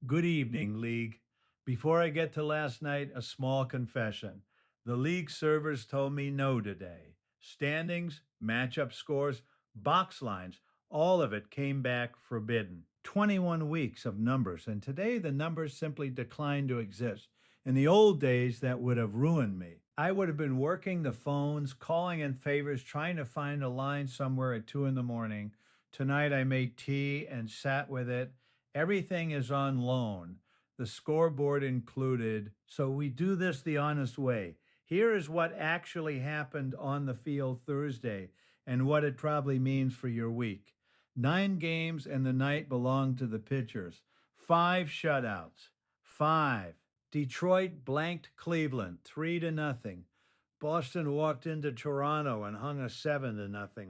Good evening, League. Before I get to last night, a small confession. The league servers told me no today. Standings, matchup scores, box lines, all of it came back forbidden. 21 weeks of numbers, and today the numbers simply declined to exist. In the old days, that would have ruined me. I would have been working the phones, calling in favors, trying to find a line somewhere at 2 in the morning. Tonight I made tea and sat with it. Everything is on loan, the scoreboard included. So we do this the honest way. Here is what actually happened on the field Thursday and what it probably means for your week. 9 games and the night belonged to the pitchers. 5 shutouts. Five. Detroit blanked Cleveland 3-0. Boston walked into Toronto and hung a 7-0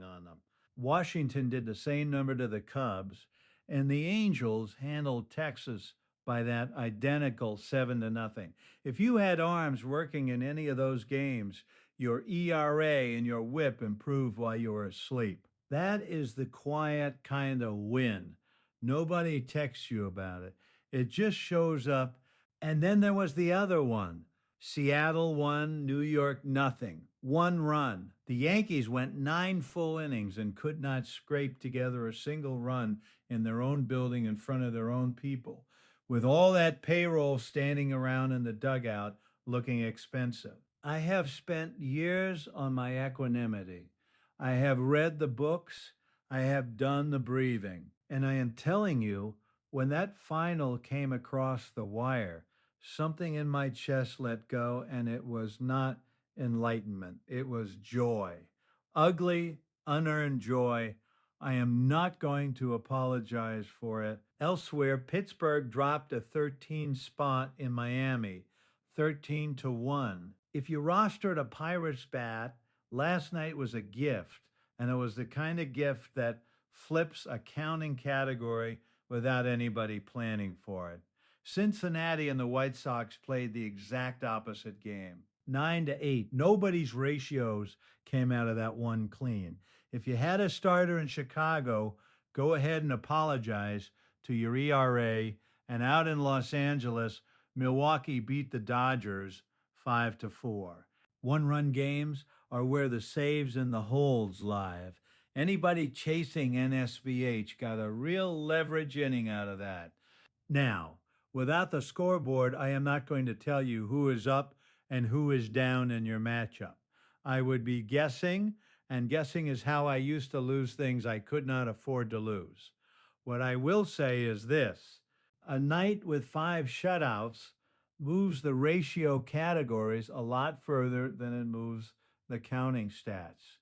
on them. Washington did the same number to the Cubs, and the Angels handled Texas by that identical 7-0. If you had arms working in any of those games, your ERA and your whip improved while you were asleep. That is the quiet kind of win. Nobody texts you about it. It just shows up. And then there was the other one. Seattle won, New York nothing. 1 run. The Yankees went 9 full innings and could not scrape together a single run in their own building in front of their own people, with all that payroll standing around in the dugout looking expensive. I have spent years on my equanimity. I have read the books. I have done the breathing. And I am telling you, when that final came across the wire, something in my chest let go, and it was not enlightenment. It was joy. Ugly, unearned joy. I am not going to apologize for it. Elsewhere, Pittsburgh dropped a 13 spot in Miami, 13-1. If you rostered a Pirates bat, last night was a gift, and it was the kind of gift that flips a counting category without anybody planning for it. Cincinnati and the White Sox played the exact opposite game. 9-8. Nobody's ratios came out of that one clean. If you had a starter in Chicago, go ahead and apologize to your ERA. And out in Los Angeles, Milwaukee beat the Dodgers 5-4. 1 run games are where the saves and the holds live. Anybody chasing NSBH got a real leverage inning out of that. Now, without the scoreboard, I am not going to tell you who is up and who is down in your matchup. I would be guessing, and guessing is how I used to lose things I could not afford to lose. What I will say is this: a night with 5 shutouts moves the ratio categories a lot further than it moves the counting stats.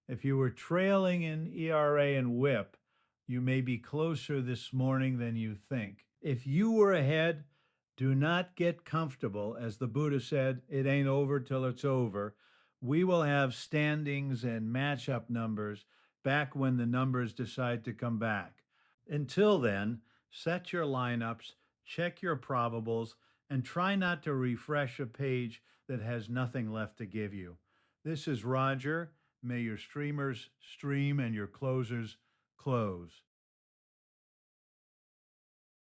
If you were trailing in ERA and whip, you may be closer this morning than you think. If you were ahead, do not get comfortable. As the Buddha said, it ain't over till it's over. We will have standings and matchup numbers back when the numbers decide to come back. Until then, set your lineups, check your probables, and try not to refresh a page that has nothing left to give you. This is Roger. May your streamers stream and your closers close.